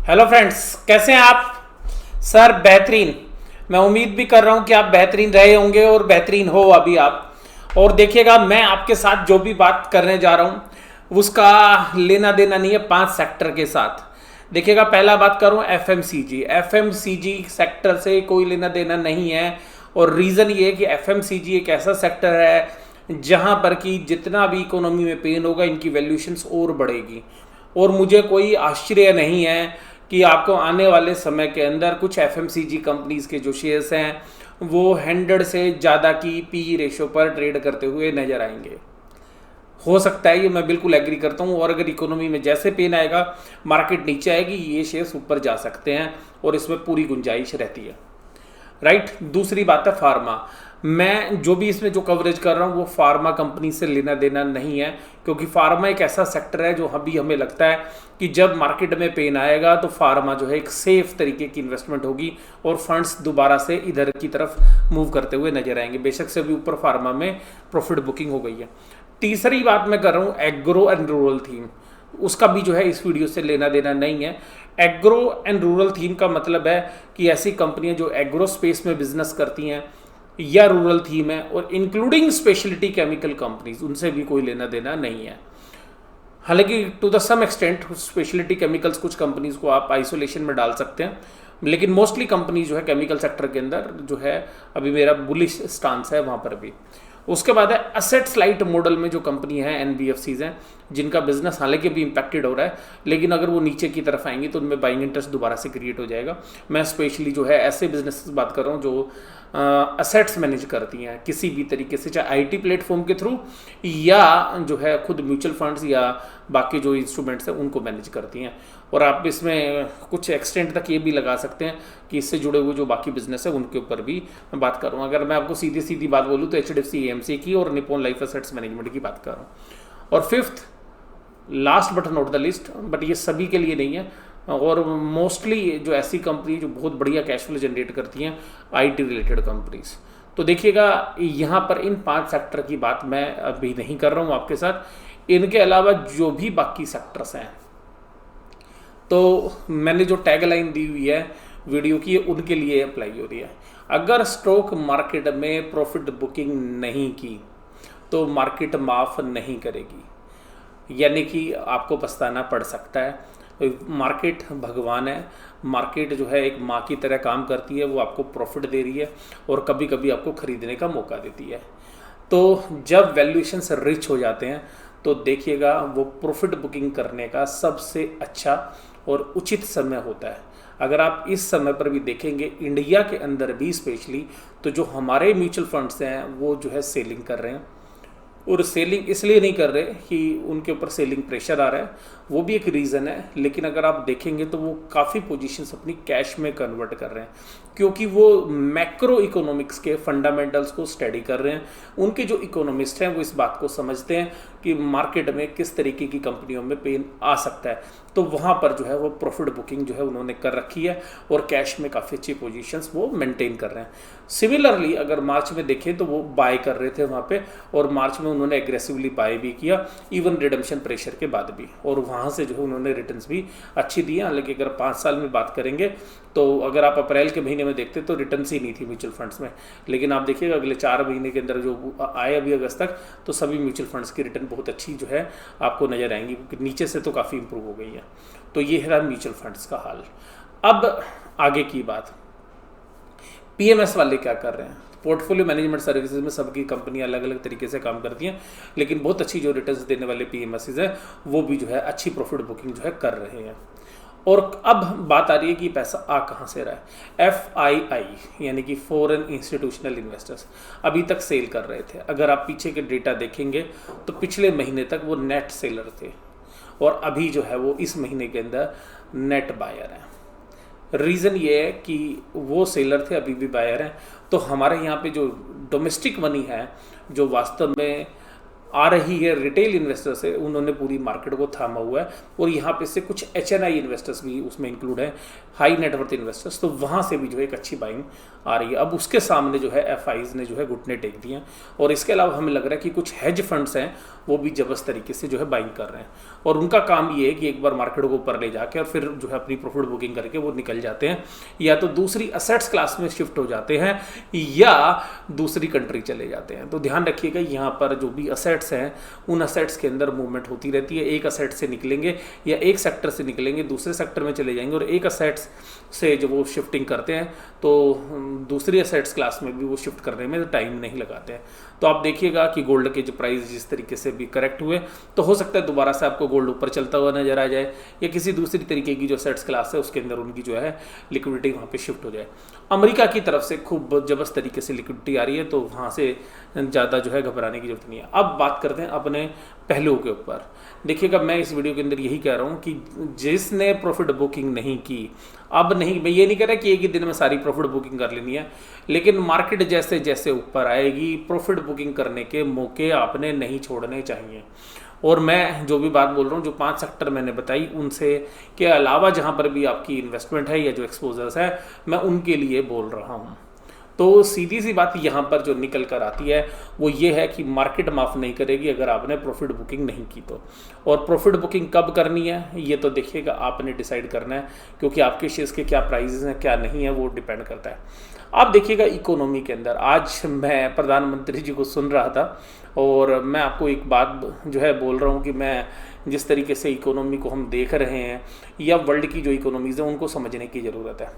Hello friends, कैसे हैं आप? सर बेहतरीन। मैं उम्मीद भी कर रहा हूं कि आप बेहतरीन रहे होंगे और बेहतरीन हो अभी आप। और देखिएगा, मैं आपके साथ जो भी बात करने जा रहा हूं उसका लेना देना नहीं है 5 सेक्टर के साथ। देखिएगा, पहला बात करूं एफएमसीजी। एफएमसीजी सेक्टर से कोई लेना देना नहीं है। और रीज़न ये है कि एफएमसीजी एक ऐसा सेक्टर है जहां पर कि जितना भी इकोनॉमी में पेन होगा, इनकी वैल्यूएशंस और बढ़ेगी। और मुझे कोई आश्चर्य नहीं है कि आपको आने वाले समय के अंदर कुछ एफएमसीजी कंपनीज के जो शेयर्स हैं वो 100 से ज़्यादा की पी रेशो पर ट्रेड करते हुए नजर आएंगे। हो सकता है, ये मैं बिल्कुल एग्री करता हूँ। और अगर इकोनॉमी में जैसे पेन आएगा, मार्केट नीचे आएगी, ये शेयर्स ऊपर जा सकते हैं और इसमें पूरी गुंजाइश रहती है। राइट। दूसरी बात है फार्मा। मैं जो भी इसमें जो कवरेज कर रहा हूँ वो फार्मा कंपनी से लेना देना नहीं है, क्योंकि फार्मा एक ऐसा सेक्टर है जो अभी हमें लगता है कि जब मार्केट में पेन आएगा तो फार्मा जो है एक सेफ तरीके की इन्वेस्टमेंट होगी और फंड्स दोबारा से इधर की तरफ मूव करते हुए नजर आएंगे। बेशक से भी ऊपर फार्मा में प्रॉफिट बुकिंग हो गई है। तीसरी बात मैं कर रहा हूँ एग्रो एंड रूरल थीम। उसका भी जो है इस वीडियो से लेना देना नहीं है। एग्रो एंड रूरल थीम का मतलब है कि ऐसी कंपनियां जो एग्रो स्पेस में बिजनेस करती हैं या रूरल थीम है, और इंक्लूडिंग स्पेशलिटी केमिकल कंपनीज, उनसे भी कोई लेना देना नहीं है। हालांकि to the some extent speciality chemicals कुछ कंपनीज को आप आइसोलेशन में डाल सकते हैं, लेकिन मोस्टली कंपनी जो है केमिकल सेक्टर के अंदर जो है अभी मेरा बुलिश स्टांस है वहाँ पर भी। उसके बाद है असेट्स लाइट मॉडल में जो कंपनी है एनबीएफसीज हैं, जिनका बिजनेस हालांकि अभी इंपैक्टेड हो रहा है, लेकिन अगर वो नीचे की तरफ आएंगी तो उनमें बाइंग इंटरेस्ट दोबारा से क्रिएट हो जाएगा। मैं स्पेशली जो है ऐसे बिजनेस बात कर रहा हूँ जो असेट्स मैनेज करती हैं किसी भी तरीके से, चाहे आईटी प्लेटफॉर्म के थ्रू या जो है खुद म्यूचुअल फंड्स या बाकी जो इंस्ट्रूमेंट्स हैं उनको मैनेज करती हैं। और आप इसमें कुछ एक्सटेंट तक ये भी लगा सकते हैं कि इससे जुड़े हुए जो बाकी बिजनेस है उनके ऊपर भी मैं बात कर रहा हूँ। अगर मैं आपको सीधी सीधी बात बोलूँ तो एचडीएफसी एएमसी की और निप्पॉन लाइफ एसेट्स मैनेजमेंट की बात कर रहा हूँ। और fifth last but not the list, but ये सभी के लिए नहीं है, और मोस्टली जो ऐसी कंपनी जो बहुत बढ़िया कैश फ्लो जनरेट करती हैं, आईटी रिलेटेड कंपनीज। तो देखिएगा, यहाँ पर इन 5 सेक्टर की बात मैं अभी नहीं कर रहा हूँ आपके साथ। इनके अलावा जो भी बाकी सेक्टर्स हैं, तो मैंने जो टैगलाइन दी हुई है वीडियो की उनके लिए अप्लाई हो रही है। अगर स्टॉक मार्केट में प्रॉफिट बुकिंग नहीं की तो मार्केट माफ़ नहीं करेगी, यानी कि आपको पछताना पड़ सकता है। मार्केट भगवान है, मार्केट जो है एक माँ की तरह काम करती है, वो आपको प्रॉफिट दे रही है और कभी कभी आपको खरीदने का मौका देती है। तो जब वैल्यूएशंस रिच हो जाते हैं तो देखिएगा वो प्रॉफिट बुकिंग करने का सबसे अच्छा और उचित समय होता है। अगर आप इस समय पर भी देखेंगे इंडिया के अंदर भी स्पेशली, तो जो हमारे म्यूचुअल फंड्स हैं वो जो है सेलिंग कर रहे हैं। और सेलिंग इसलिए नहीं कर रहे कि उनके ऊपर सेलिंग प्रेशर आ रहा है, वो भी एक रीज़न है, लेकिन अगर आप देखेंगे तो वो काफ़ी पोजीशंस अपनी कैश में कन्वर्ट कर रहे हैं, क्योंकि वो मैक्रो इकोनॉमिक्स के फंडामेंटल्स को स्टडी कर रहे हैं। उनके जो इकोनॉमिस्ट हैं वो इस बात को समझते हैं कि मार्केट में किस तरीके की कंपनियों में पेन आ सकता है, तो वहाँ पर जो है वो प्रॉफिट बुकिंग जो है उन्होंने कर रखी है और कैश में काफ़ी अच्छी पोजीशंस वो मेंटेन कर रहे हैं। सिमिलरली अगर मार्च में देखें तो वो बाय कर रहे थे वहाँ पे, और मार्च में उन्होंने एग्रेसिवली बाय भी किया इवन रिडम्पशन प्रेशर के बाद भी, और वहाँ से जो है उन्होंने रिटर्न्स भी अच्छी दी हैं। हालांकि अगर 5 साल में बात करेंगे तो अगर आप अप्रैल के महीने में देखते तो रिटर्न्स ही नहीं थी म्यूचुअल फंड्स में, लेकिन आप देखिएगा अगले 4 महीने के अंदर जो आए अभी अगस्त तक, तो सभी म्यूचुअल फंड्स की रिटर्न बहुत अच्छी जो है आपको नजर आएंगी, क्योंकि नीचे से तो काफ़ी इंप्रूव हो गई है। तो ये है म्यूचुअल फंड्स का हाल। अब आगे की बात, पीएमएस वाले क्या कर रहे हैं। पोर्टफोलियो मैनेजमेंट सर्विसेज में सबकी कंपनियां अलग अलग तरीके से काम करती हैं, लेकिन बहुत अच्छी जो रिटर्न्स देने वाले पीएमएस हैं वो भी जो है अच्छी प्रॉफिट बुकिंग जो है कर रहे हैं। और अब बात आ रही है कि पैसा आ कहाँ से रहा है। FII यानी कि फॉरेन इंस्टीट्यूशनल इन्वेस्टर्स अभी तक सेल कर रहे थे। अगर आप पीछे के डेटा देखेंगे तो पिछले महीने तक वो नेट सेलर थे, और अभी जो है वो इस महीने के अंदर नेट बायर हैं। रीज़न ये है कि वो सेलर थे अभी भी बायर हैं। तो हमारे यहाँ पे जो डोमेस्टिक मनी है, जो वास्तव में आ रही है रिटेल इन्वेस्टर्स है, उन्होंने पूरी मार्केट को थामा हुआ है। और यहाँ पे से कुछ HNI इन्वेस्टर्स भी उसमें इंक्लूड है, हाई नेटवर्थ इन्वेस्टर्स, तो वहाँ से भी जो है एक अच्छी बाइंग आ रही है। अब उसके सामने जो है FIs ने जो है घुटने टेक दिए हैं। और इसके अलावा हमें लग रहा है कि कुछ हेज फंड्स हैं वो भी जबरदस्त तरीके से जो है बाइंग कर रहे हैं, और उनका काम ये है कि एक बार मार्केट को ऊपर ले जाके और फिर जो है अपनी प्रॉफिट बुकिंग करके वो निकल जाते हैं, या तो दूसरी असेट्स क्लास में शिफ्ट हो जाते हैं या दूसरी कंट्री चले जाते हैं। तो ध्यान रखिएगा, यहाँ पर जो भी असेट्स हैं उन असेट्स के अंदर मूवमेंट होती रहती है। एक असेट से निकलेंगे या एक सेक्टर से निकलेंगे दूसरे सेक्टर में चले जाएंगे, और एक असेट्स से जो वो शिफ्टिंग करते हैं तो दूसरी असेट्स क्लास में भी वो शिफ्ट करने में टाइम नहीं लगाते हैं। तो आप देखिएगा कि गोल्ड के जो प्राइस जिस तरीके से भी करेक्ट हुए, तो हो सकता है दोबारा से आपको गोल्ड ऊपर चलता हुआ नजर आ जाए, या किसी दूसरी तरीके की जो असेट्स क्लास है उसके अंदर उनकी जो है लिक्विडिटी वहाँ पे शिफ्ट हो जाए। अमेरिका की तरफ से खूब जबरदस्त तरीके से लिक्विडिटी आ रही है, तो वहाँ से ज़्यादा जो है घबराने की जरूरत नहीं है। अब बात करते हैं अपने पहलुओं के ऊपर। देखिएगा, मैं इस वीडियो के अंदर यही कह रहा हूँ कि जिसने प्रॉफिट बुकिंग नहीं की, अब नहीं, मैं ये नहीं कह रहा कि एक ही दिन में सारी प्रॉफिट बुकिंग कर लेनी है, लेकिन मार्केट जैसे जैसे ऊपर आएगी प्रॉफिट बुकिंग करने के मौके आपने नहीं छोड़ने चाहिए। और मैं जो भी बात बोल रहा हूँ, जो 5 सेक्टर मैंने बताई उनसे के अलावा जहाँ पर भी आपकी इन्वेस्टमेंट है या जो एक्सपोजर्स है, मैं उनके लिए बोल रहा हूँ। तो सीधी सी बात यहाँ पर जो निकल कर आती है वो ये है कि मार्केट माफ़ नहीं करेगी अगर आपने प्रॉफिट बुकिंग नहीं की तो। और प्रॉफिट बुकिंग कब करनी है ये तो देखिएगा आपने डिसाइड करना है, क्योंकि आपके शेयर्स के क्या प्राइजेस हैं क्या नहीं है वो डिपेंड करता है। आप देखिएगा इकोनॉमी के अंदर, आज मैं प्रधानमंत्री जी को सुन रहा था और मैं आपको एक बात जो है बोल रहा हूँ कि मैं जिस तरीके से इकोनॉमी को हम देख रहे हैं या वर्ल्ड की जो इकोनॉमीज़ हैं उनको समझने की ज़रूरत है।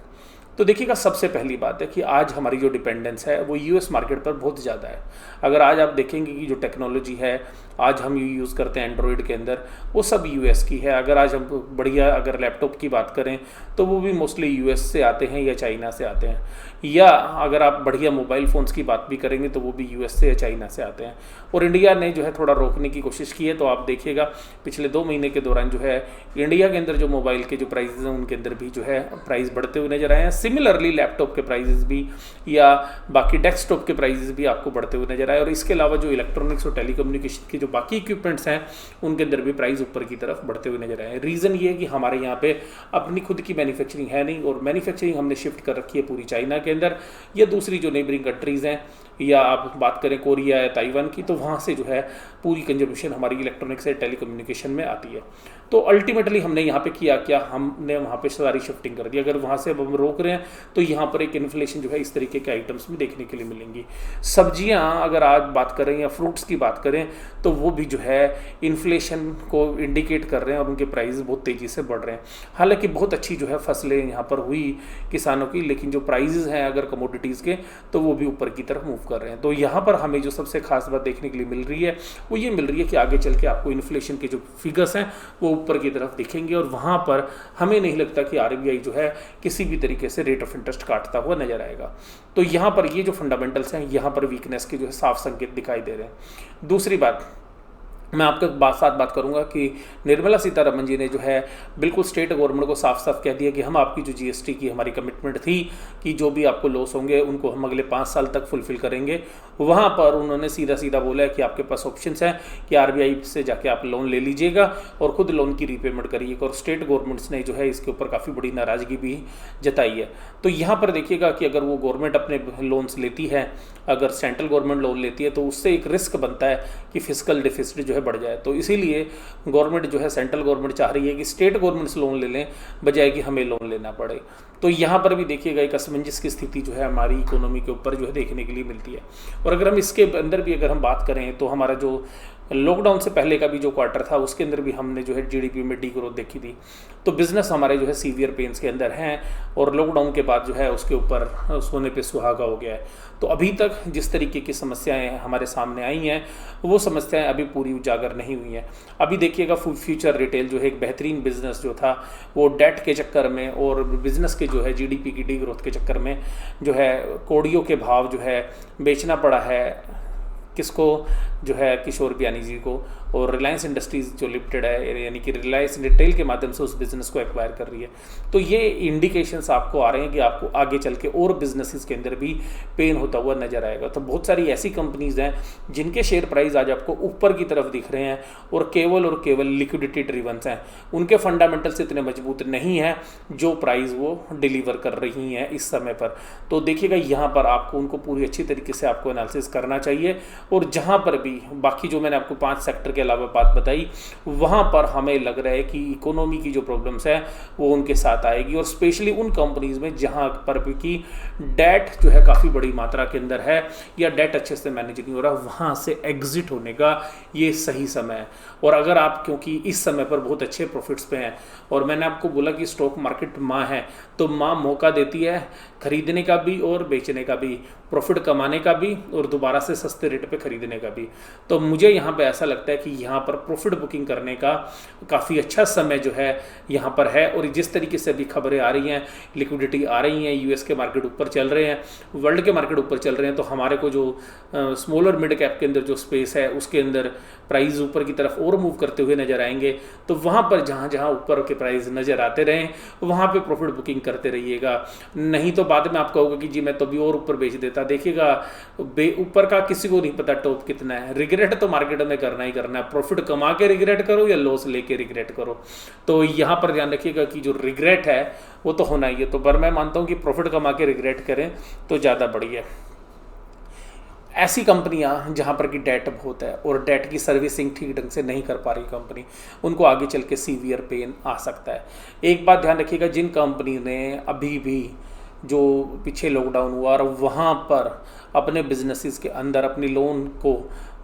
तो देखिएगा, सबसे पहली बात है कि आज हमारी जो डिपेंडेंस है वो US मार्केट पर बहुत ज़्यादा है। अगर आज आप देखेंगे कि जो टेक्नोलॉजी है आज हम यूज़ करते हैं एंड्रॉयड के अंदर, वो सब US की है। अगर आज हम बढ़िया अगर लैपटॉप की बात करें तो वो भी मोस्टली US से आते हैं या चाइना से आते हैं, या अगर आप बढ़िया मोबाइल फ़ोन्स की बात भी करेंगे तो वो भी US से या चाइना से आते हैं। और इंडिया ने जो है थोड़ा रोकने की कोशिश की है। तो आप देखिएगा पिछले 2 महीने के दौरान जो है इंडिया के अंदर जो मोबाइल के जो प्राइजेज हैं उनके अंदर भी जो है प्राइस बढ़ते हुए नजर आए हैं। सिमिलरली लैपटॉप के प्राइजेस भी या बाकी डेस्कटॉप के प्राइजेस भी आपको बढ़ते हुए नजर आए। और इसके अलावा जो इलेक्ट्रॉनिक्स और टेलीकम्युनिकेशन के जो बाकी इक्विपमेंट्स हैं उनके अंदर भी प्राइस ऊपर की तरफ बढ़ते हुए नजर आए। रीज़न ये है कि हमारे यहाँ पे अपनी खुद की मैन्युफैक्चरिंग है नहीं, और मैन्युफैक्चरिंग हमने शिफ्ट कर रखी है पूरी चाइना के अंदर या दूसरी जो नेबरिंग कंट्रीज़ हैं, या आप बात करें कोरिया या ताइवान की, तो वहाँ से जो है पूरी कंजम्पशन हमारी इलेक्ट्रॉनिक्स या टेलीकम्युनिकेशन में आती है। तो अल्टीमेटली हमने यहाँ पे किया क्या, हमने वहाँ पे सारी शिफ्टिंग कर दी। अगर वहाँ से अब हम रोक रहे हैं तो यहाँ पर एक इन्फ्लेशन जो है इस तरीके के आइटम्स में देखने के लिए मिलेंगी। सब्जियाँ अगर आज बात करें या फ्रूट्स की बात करें तो वो भी जो है इन्फ्लेशन को इंडिकेट कर रहे हैं और उनके प्राइस बहुत तेज़ी से बढ़ रहे हैं। हालांकि बहुत अच्छी जो है फसलें यहाँ पर हुई किसानों की, लेकिन जो प्राइजेज हैं अगर कमोडिटीज़ के तो वो भी ऊपर की तरफ मूव कर रहे हैं। तो यहाँ पर हमें जो सबसे खास बात देखने के लिए मिल रही है वो ये मिल रही है कि आगे चल के आपको इन्फ्लेशन के जो फिगर्स हैं वो ऊपर की तरफ दिखेंगे, और वहाँ पर हमें नहीं लगता कि RBI जो है किसी भी तरीके से रेट ऑफ इंटरेस्ट काटता हुआ नजर आएगा। तो यहाँ पर ये जो फंडामेंटल्स हैं यहाँ पर वीकनेस के जो है साफ संकेत दिखाई दे रहे हैं। दूसरी बात मैं आपके साथ बात करूंगा कि निर्मला सीतारमण जी ने जो है बिल्कुल स्टेट गवर्नमेंट को साफ साफ कह दिया कि हम आपकी जो GST की हमारी कमिटमेंट थी कि जो भी आपको लॉस होंगे उनको हम अगले 5 साल तक फुलफिल करेंगे। वहाँ पर उन्होंने सीधा सीधा बोला है कि आपके पास ऑप्शंस हैं कि RBI से जाके आप लोन ले लीजिएगा और खुद लोन की रीपेमेंट करिएगा। और स्टेट गवर्नमेंट्स ने जो है इसके ऊपर काफ़ी बड़ी नाराज़गी भी जताई है। तो यहाँ पर देखिएगा कि अगर वो गवर्नमेंट अपने लोन्स लेती है, अगर सेंट्रल गवर्नमेंट लोन लेती है तो उससे एक रिस्क बनता है कि फिस्कल डिफिसिट जो है बढ़ जाए। तो इसीलिए गवर्नमेंट जो है सेंट्रल गवर्नमेंट चाह रही है कि स्टेट गवर्नमेंट्स लोन ले लें बजाय कि हमें लोन लेना पड़े। तो यहाँ पर भी देखिएगा एक असमंजस की स्थिति जो है हमारी इकोनॉमी के ऊपर जो है देखने के लिए मिलती है। और अगर हम इसके अंदर भी अगर हम बात करें तो हमारा जो लॉकडाउन से पहले का भी जो क्वार्टर था उसके अंदर भी हमने जो है GDP में डी ग्रोथ देखी थी। तो बिजनेस हमारे जो है सीवियर पेन्स के अंदर हैं, और लॉकडाउन के बाद जो है उसके ऊपर सोने पे सुहागा हो गया है। तो अभी तक जिस तरीके की समस्याएं हमारे सामने आई हैं वो समस्याएं अभी पूरी उजागर नहीं हुई हैं। अभी देखिएगा फ्यूचर रिटेल जो है एक बेहतरीन बिजनेस जो था वो डेट के चक्कर में और बिजनेस के जो है GDP की डी ग्रोथ के चक्कर में जो है कौड़ियों के भाव जो है बेचना पड़ा है किसको, जो है किशोर बियानी जी को। और रिलायंस इंडस्ट्रीज जो लिमिटेड है यानी कि रिलायंस रिटेल के माध्यम से उस बिजनेस को एक्वायर कर रही है। तो ये इंडिकेशंस आपको आ रहे हैं कि आपको आगे चल के और बिजनेसेस के अंदर भी पेन होता हुआ नजर आएगा। तो बहुत सारी ऐसी कंपनीज हैं जिनके शेयर प्राइस आज आपको ऊपर की तरफ दिख रहे हैं और केवल लिक्विडिटी ड्रिवंस हैं, उनके फंडामेंटल्स इतने मजबूत नहीं हैं जो प्राइस वो डिलीवर कर रही हैं इस समय पर। तो देखिएगा यहाँ पर आपको उनको पूरी अच्छी तरीके से आपको एनालिसिस करना चाहिए। और जहाँ पर भी बाकी जो मैंने आपको 5 सेक्टर के अलावा बात बताई, वहाँ पर हमें लग रहा है कि इकोनॉमी की जो प्रॉब्लम्स है वो उनके साथ आएगी, और स्पेशली उन कंपनीज में जहाँ पर भी की डेट जो है काफ़ी बड़ी मात्रा के अंदर है या डेट अच्छे से मैनेज नहीं हो रहा, वहाँ से एग्जिट होने का ये सही समय है। और अगर आप क्योंकि इस समय पर बहुत अच्छे प्रॉफिट्स पे हैं, और मैंने आपको बोला कि स्टॉक मार्केट माँ है, तो माँ मौका देती है खरीदने का भी और बेचने का भी, प्रॉफिट कमाने का भी और दोबारा से सस्ते रेट पे खरीदने का भी। तो मुझे यहाँ पे ऐसा लगता है कि यहाँ पर प्रॉफिट बुकिंग करने का काफ़ी अच्छा समय जो है यहाँ पर है। और जिस तरीके से अभी खबरें आ रही हैं, लिक्विडिटी आ रही हैं, यूएस के मार्केट ऊपर चल रहे हैं, वर्ल्ड के मार्केट ऊपर चल रहे हैं, तो हमारे को जो स्मॉल और मिड कैप के अंदर जो स्पेस है उसके अंदर प्राइस ऊपर की तरफ और मूव करते हुए नजर आएंगे। तो वहाँ पर जहाँ जहाँ ऊपर के प्राइस नजर आते रहें वहाँ पे प्रॉफिट बुकिंग करते रहिएगा, नहीं तो बाद में आप कहोगे कि जी मैं तो भी और ऊपर बेच देता। देखिएगा ऊपर का किसी को नहीं पता टॉप कितना है, रिग्रेट तो मार्केट में करना ही करना है, प्रॉफिट कमा के रिग्रेट करो या लॉस लेके रिग्रेट करो। तो यहाँ पर ध्यान रखिएगा कि जो रिग्रेट है वो तो होना ही है, तो पर मैं मानता हूँ कि प्रॉफिट कमा के रिग्रेट करें तो ज़्यादा बढ़िया। ऐसी कंपनियां जहां पर कि डेट बहुत है और डेट की सर्विसिंग ठीक ढंग से नहीं कर पा रही कंपनी, उनको आगे चल के सीवियर पेन आ सकता है। एक बात ध्यान रखिएगा, जिन कंपनी ने अभी भी जो पीछे लॉकडाउन हुआ और वहाँ पर अपने बिजनेसेस के अंदर अपनी लोन को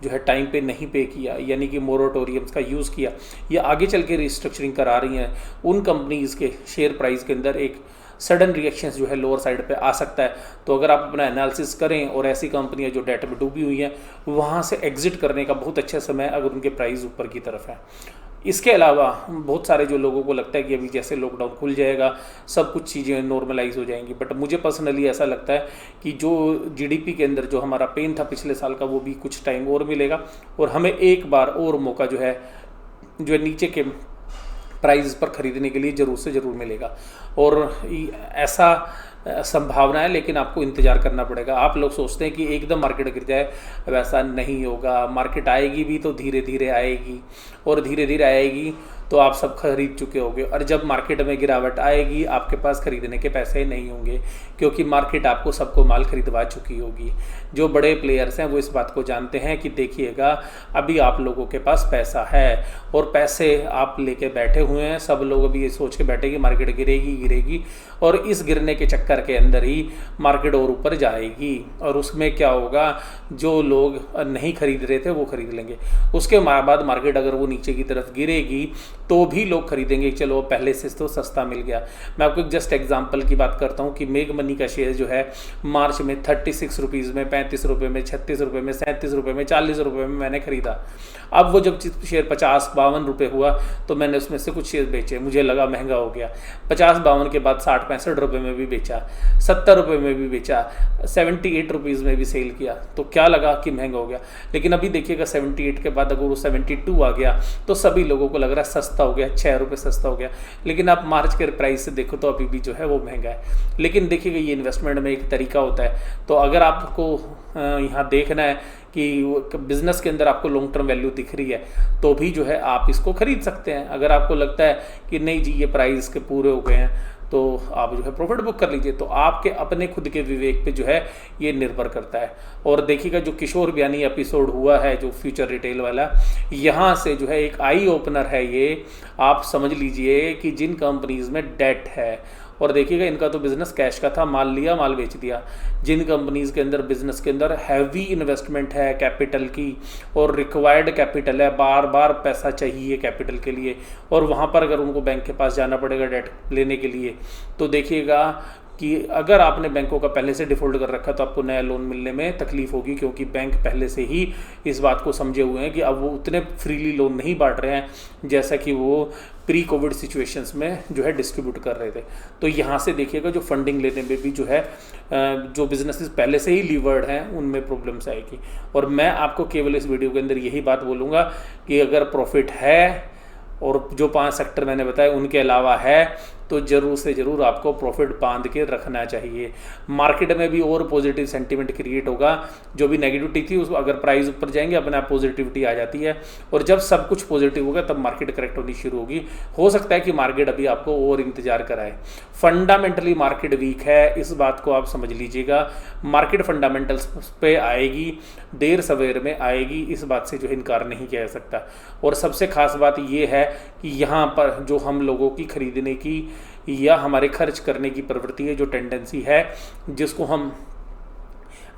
जो है टाइम पे नहीं पे किया, यानी कि मोरेटोरियम्स का यूज़ किया या आगे चल के रिस्ट्रक्चरिंग करा रही हैं, उन कंपनीज़ के शेयर प्राइस के अंदर एक सडन रिएक्शंस जो है लोअर साइड पे आ सकता है। तो अगर आप अपना एनालिसिस करें और ऐसी कंपनियां जो डेट में डूबी हुई हैं वहाँ से एग्जिट करने का बहुत अच्छा समय अगर उनके प्राइस ऊपर की तरफ है। इसके अलावा बहुत सारे जो लोगों को लगता है कि अभी जैसे लॉकडाउन खुल जाएगा सब कुछ चीज़ें नॉर्मलाइज हो जाएंगी, बट मुझे पर्सनली ऐसा लगता है कि जो जीडीपी के अंदर जो हमारा पेन था पिछले साल का वो भी कुछ टाइम और मिलेगा और हमें एक बार और मौका जो है नीचे के प्राइस पर खरीदने के लिए ज़रूर से ज़रूर मिलेगा। और ऐसा संभावना है, लेकिन आपको इंतज़ार करना पड़ेगा। आप लोग सोचते हैं कि एकदम मार्केट गिर जाए, वैसा नहीं होगा। मार्केट आएगी भी तो धीरे धीरे आएगी और धीरे धीरे आएगी तो आप सब खरीद चुके होंगे, और जब मार्केट में गिरावट आएगी आपके पास खरीदने के पैसे नहीं होंगे क्योंकि मार्केट आपको सबको माल खरीदवा चुकी होगी। जो बड़े प्लेयर्स हैं वो इस बात को जानते हैं कि देखिएगा अभी आप लोगों के पास पैसा है और पैसे आप लेके बैठे हुए हैं। सब लोग अभी ये सोच के बैठे कि मार्केट गिरेगी और इस गिरने के चक्कर के अंदर ही मार्केट और ऊपर जाएगी, और उसमें क्या होगा, जो लोग नहीं खरीद रहे थे वो खरीद लेंगे। उसके बाद मार्केट अगर वो नीचे की तरफ गिरेगी तो भी लोग खरीदेंगे, चलो पहले से तो सस्ता मिल गया। मैं आपको एक जस्ट एग्जांपल की बात करता हूँ कि मेग मनी का शेयर जो है मार्च में 36 रुपीज़ में, 35 रुपये में, 36 रुपये में, 37 रुपये में, 40 रुपये में मैंने खरीदा। अब वो जब शेयर 50-52 रुपये हुआ तो मैंने उसमें से कुछ शेयर बेचे, मुझे लगा महंगा हो गया। 50-52 के बाद 60-65 रुपये में भी बेचा, 70 रुपये में भी बेचा, 78 रुपीज़ में भी सेल किया, तो क्या लगा कि महंगा हो गया। लेकिन अभी देखिएगा 78 के बाद अगर वो 72 आ गया तो सभी लोगों को लग रहा है सस्ता हो गया, 6 रुपये सस्ता हो गया। लेकिन आप मार्च के प्राइस से देखो तो अभी भी जो है वो महंगा है। लेकिन देखिएगा ये इन्वेस्टमेंट में एक तरीका होता है। तो अगर आपको यहाँ देखना है कि बिजनेस के अंदर आपको लॉन्ग टर्म वैल्यू दिख रही है तो भी जो है आप इसको खरीद सकते हैं। अगर आपको लगता है कि नहीं जी ये प्राइस के पूरे हो गए हैं तो आप जो है प्रॉफिट बुक कर लीजिए। तो आपके अपने खुद के विवेक पे जो है ये निर्भर करता है। और देखिएगा जो किशोर बयानी एपिसोड हुआ है जो फ्यूचर रिटेल वाला, यहाँ से जो है एक आई ओपनर है ये। आप समझ लीजिए कि जिन कंपनीज में डेट है, और देखिएगा इनका तो बिजनेस कैश का था, माल लिया माल बेच दिया। जिन कंपनीज के अंदर बिजनेस के अंदर हैवी इन्वेस्टमेंट है कैपिटल की और रिक्वायर्ड कैपिटल है, बार बार पैसा चाहिए कैपिटल के लिए, और वहाँ पर अगर उनको बैंक के पास जाना पड़ेगा डेट लेने के लिए, तो देखिएगा कि अगर आपने बैंकों का पहले से डिफ़ॉल्ट कर रखा तो आपको नया लोन मिलने में तकलीफ होगी, क्योंकि बैंक पहले से ही इस बात को समझे हुए हैं कि अब वो उतने फ्रीली लोन नहीं बांट रहे हैं जैसा कि वो प्री कोविड सिचुएशंस में जो है डिस्ट्रीब्यूट कर रहे थे। तो यहाँ से देखिएगा जो फंडिंग लेने में भी जो है जो बिजनेसेस पहले से ही लीवर्ड हैं उनमें प्रॉब्लम्स आएगी। और मैं आपको केवल इस वीडियो के अंदर यही बात बोलूँगा कि अगर प्रॉफिट है और जो 5 सेक्टर मैंने बताए उनके अलावा है तो ज़रूर से ज़रूर आपको प्रॉफिट बांध के रखना चाहिए। मार्केट में भी और पॉजिटिव सेंटीमेंट क्रिएट होगा, जो भी नेगेटिविटी थी उस अगर प्राइस ऊपर जाएंगे अपने आप पॉजिटिविटी आ जाती है, और जब सब कुछ पॉजिटिव होगा तब मार्केट करेक्ट होनी शुरू होगी। हो सकता है कि मार्केट अभी आपको और इंतजार कराए। फंडामेंटली मार्केट वीक है, इस बात को आप समझ लीजिएगा। मार्केट फंडामेंटल्स पे आएगी, देर सवेर में आएगी, इस बात से जो है इनकार नहीं किया जा सकता। और सबसे खास बात ये है कि यहाँ पर जो हम लोगों की खरीदने की या हमारे खर्च करने की प्रवृत्ति है, जो टेंडेंसी है, जिसको हम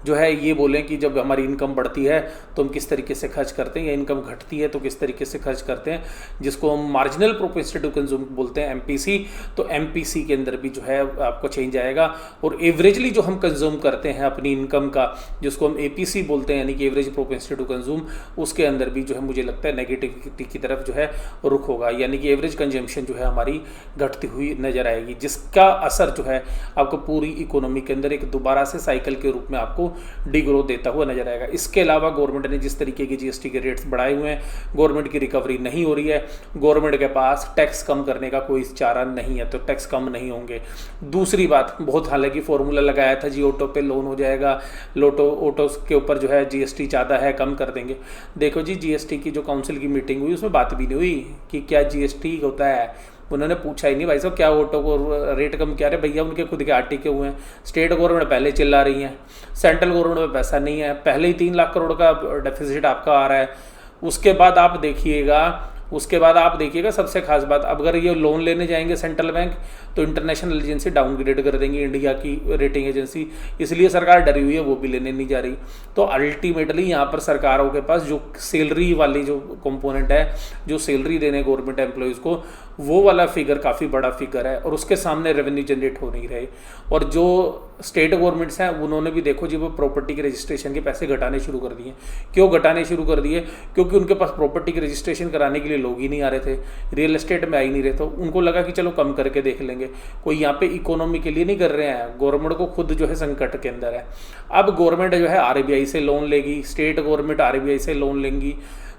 जो है ये बोलें कि जब हमारी इनकम बढ़ती है तो हम किस तरीके से खर्च करते हैं, या इनकम घटती है तो किस तरीके से खर्च करते हैं, जिसको हम मार्जिनल प्रोपेंसिटी टू कंज्यूम बोलते हैं, एमपीसी। तो एमपीसी के अंदर भी जो है आपको चेंज आएगा। और एवरेजली जो हम कंज्यूम करते हैं अपनी इनकम का, जिसको हम एपीसी बोलते हैं, यानी कि एवरेज प्रोपेंसिटी टू कंज्यूम, उसके अंदर भी जो है मुझे लगता है नेगेटिविटी की तरफ जो है रुख होगा, यानी कि एवरेज कंजम्पशन जो है हमारी घटती हुई नजर आएगी, जिसका असर जो है आपको पूरी इकोनॉमी के अंदर एक दोबारा से साइकिल के रूप में आपको डी ग्रोथ देता हुआ नजर आएगा। इसके अलावा गवर्नमेंट ने जिस तरीके की जीएसटी के रेट्स बढ़ाए हुए हैं, गवर्नमेंट की रिकवरी नहीं हो रही है, गवर्नमेंट के पास टैक्स कम करने का कोई चारा नहीं है, तो टैक्स कम नहीं होंगे। दूसरी बात, बहुत हालांकि फॉर्मूला लगाया था जी ऑटो पे लोन हो जाएगा, ऑटो के ऊपर जो है जीएसटी ज़्यादा है, कम कर देंगे। देखो जी, जीएसटी की जो काउंसिल की मीटिंग हुई उसमें बात भी नहीं हुई कि क्या जीएसटी होता है, उन्होंने पूछा ही नहीं भाई साहब क्या ऑटो को रेट कम क्या रहे। भैया उनके खुद के आर्टिके हुए हैं, स्टेट गवर्नमेंट पहले चिल्ला रही है, सेंट्रल गवर्नमेंट में पैसा नहीं है, पहले ही 3 लाख करोड़ का डेफिसिट आपका आ रहा है। उसके बाद आप देखिएगा सबसे खास बात, अब अगर ये लोन लेने जाएंगे सेंट्रल बैंक तो इंटरनेशनल एजेंसी डाउनग्रेड कर देंगी इंडिया की रेटिंग एजेंसी, इसलिए सरकार डरी हुई है, वो भी लेने नहीं जा रही। तो अल्टीमेटली यहाँ पर सरकारों के पास जो सैलरी वाली जो कंपोनेंट है, जो सैलरी देने गवर्नमेंट एम्प्लॉयज़ को, वो वाला फिगर काफ़ी बड़ा फिगर है, और उसके सामने रेवेन्यू जनरेट हो नहीं रहे। और जो स्टेट गवर्नमेंट्स हैं उन्होंने भी देखो जी वो प्रॉपर्टी के रजिस्ट्रेशन के पैसे घटाने शुरू कर दिए। क्यों घटाने शुरू कर दिए? क्योंकि उनके पास प्रॉपर्टी के रजिस्ट्रेशन कराने के लिए लोग ही नहीं आ रहे थे, रियल एस्टेट में आ ही नहीं रहे, तो उनको लगा कि चलो कम करके देख लेंगे। कोई यहाँ पे इकोनॉमी के लिए नहीं कर रहे हैं, गवर्नमेंट को खुद जो है संकट के अंदर है। अब गवर्नमेंट जो है आरबीआई से लोन लेगी, स्टेट गवर्नमेंट आरबीआई से लोन लेंगी,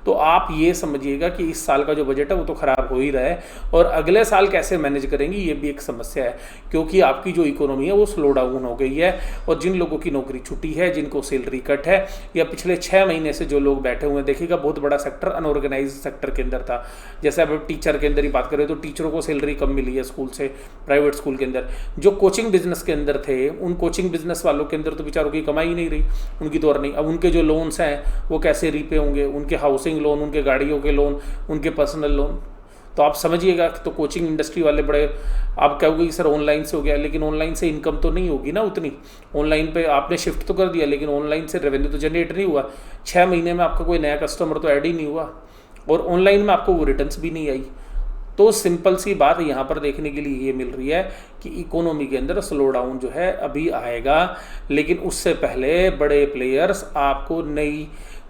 तो आप ये समझिएगा कि इस साल का जो बजट है वो तो खराब हो ही रहा है, और अगले साल कैसे मैनेज करेंगी ये भी एक समस्या है, क्योंकि आपकी जो इकोनॉमी है वो स्लो डाउन हो गई है। और जिन लोगों की नौकरी छुट्टी है, जिनको सैलरी कट है, या पिछले 6 महीने से जो लोग बैठे हुए हैं, देखिएगा बहुत बड़ा सेक्टर अनऑर्गेनाइज सेक्टर के अंदर था। जैसे अब टीचर के अंदर ही बात करें तो टीचरों को सैलरी कम मिली है स्कूल से, प्राइवेट स्कूल के अंदर। जो कोचिंग बिजनेस के अंदर थे, उन कोचिंग बिजनेस वालों के अंदर तो बेचारों की कमाई नहीं रही, उनकी तो और नहीं। अब उनके जो लोन्स हैं वो कैसे रीपे होंगे, उनके हाउसिंग लोन, उनके गाड़ियों के लोन, उनके पर्सनल लोन, तो आप समझिएगा। तो कोचिंग इंडस्ट्री वाले बड़े, आप कहोगे कि सर ऑनलाइन से हो गया, लेकिन ऑनलाइन से इनकम तो नहीं होगी ना उतनी। ऑनलाइन पे आपने शिफ्ट तो कर दिया, लेकिन ऑनलाइन से रेवेन्यू तो जनरेट नहीं हुआ। 6 महीने में आपका कोई नया कस्टमर तो ऐड ही नहीं हुआ, और ऑनलाइन में आपको वो रिटर्न्स भी नहीं आई। तो सिंपल सी बात यहाँ पर देखने के लिए ये मिल रही है कि इकोनॉमी के अंदर स्लो डाउन जो है अभी आएगा, लेकिन उससे पहले बड़े प्लेयर्स आपको नई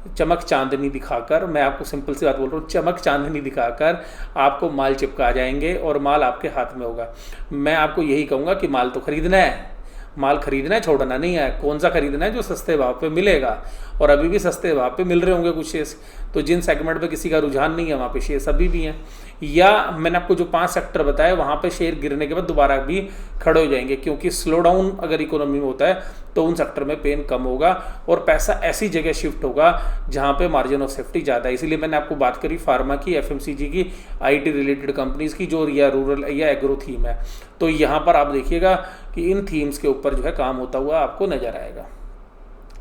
चमक चांदनी दिखाकर, मैं आपको सिंपल सी बात बोल रहा हूँ, चमक चांदनी दिखाकर आपको माल चिपका जाएंगे और माल आपके हाथ में होगा। मैं आपको यही कहूँगा कि माल तो खरीदना है, माल खरीदना है, छोड़ना नहीं है। कौन सा खरीदना है? जो सस्ते भाव पे मिलेगा, और अभी भी सस्ते भाव पे मिल रहे होंगे कुछ शेयर्स। तो जिन सेगमेंट पे किसी का रुझान नहीं है वहाँ पे शेयर्स अभी भी हैं, या मैंने आपको जो 5 सेक्टर बताए वहाँ पे शेयर गिरने के बाद दोबारा भी खड़े हो जाएंगे, क्योंकि स्लो डाउन अगर इकोनॉमी में होता है तो उन सेक्टर में पेन कम होगा और पैसा ऐसी जगह शिफ्ट होगा जहाँ पे मार्जिन ऑफ सेफ्टी ज़्यादा है। इसीलिए मैंने आपको बात करी फार्मा की, एफएमसीजी की, आईटी रिलेटेड कंपनीज की, जो या रूरल या एग्रो थीम है। तो यहाँ पर आप देखिएगा कि इन थीम्स के ऊपर जो है काम होता हुआ आपको नजर आएगा।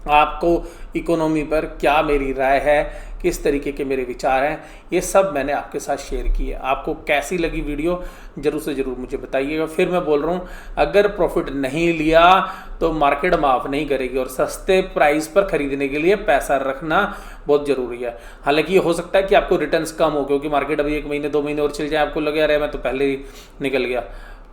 आपको इकोनॉमी पर क्या मेरी राय है, किस तरीके के मेरे विचार हैं, ये सब मैंने आपके साथ शेयर किए। आपको कैसी लगी वीडियो जरूर से ज़रूर मुझे बताइएगा। फिर मैं बोल रहा हूँ, अगर प्रॉफिट नहीं लिया तो मार्केट माफ़ नहीं करेगी, और सस्ते प्राइस पर खरीदने के लिए पैसा रखना बहुत ज़रूरी है। हालांकि ये हो सकता है कि आपको रिटर्न्स कम हो, क्योंकि मार्केट अभी 1 महीने 2 महीने और चल जाए, आपको लगे अरे मैं तो पहले ही निकल गया।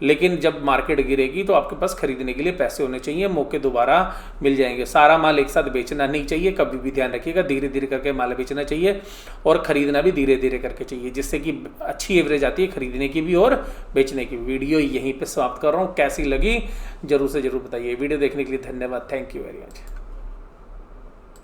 लेकिन जब मार्केट गिरेगी तो आपके पास खरीदने के लिए पैसे होने चाहिए, मौके दोबारा मिल जाएंगे। सारा माल एक साथ बेचना नहीं चाहिए, कभी भी ध्यान रखिएगा, धीरे धीरे करके माल बेचना चाहिए और खरीदना भी धीरे धीरे करके चाहिए, जिससे कि अच्छी एवरेज आती है खरीदने की भी और बेचने की। वीडियो यहीं पर समाप्त कर रहा हूँ, कैसी लगी जरूर से जरूर बताइए। वीडियो देखने के लिए धन्यवाद, थैंक यू वेरी मच।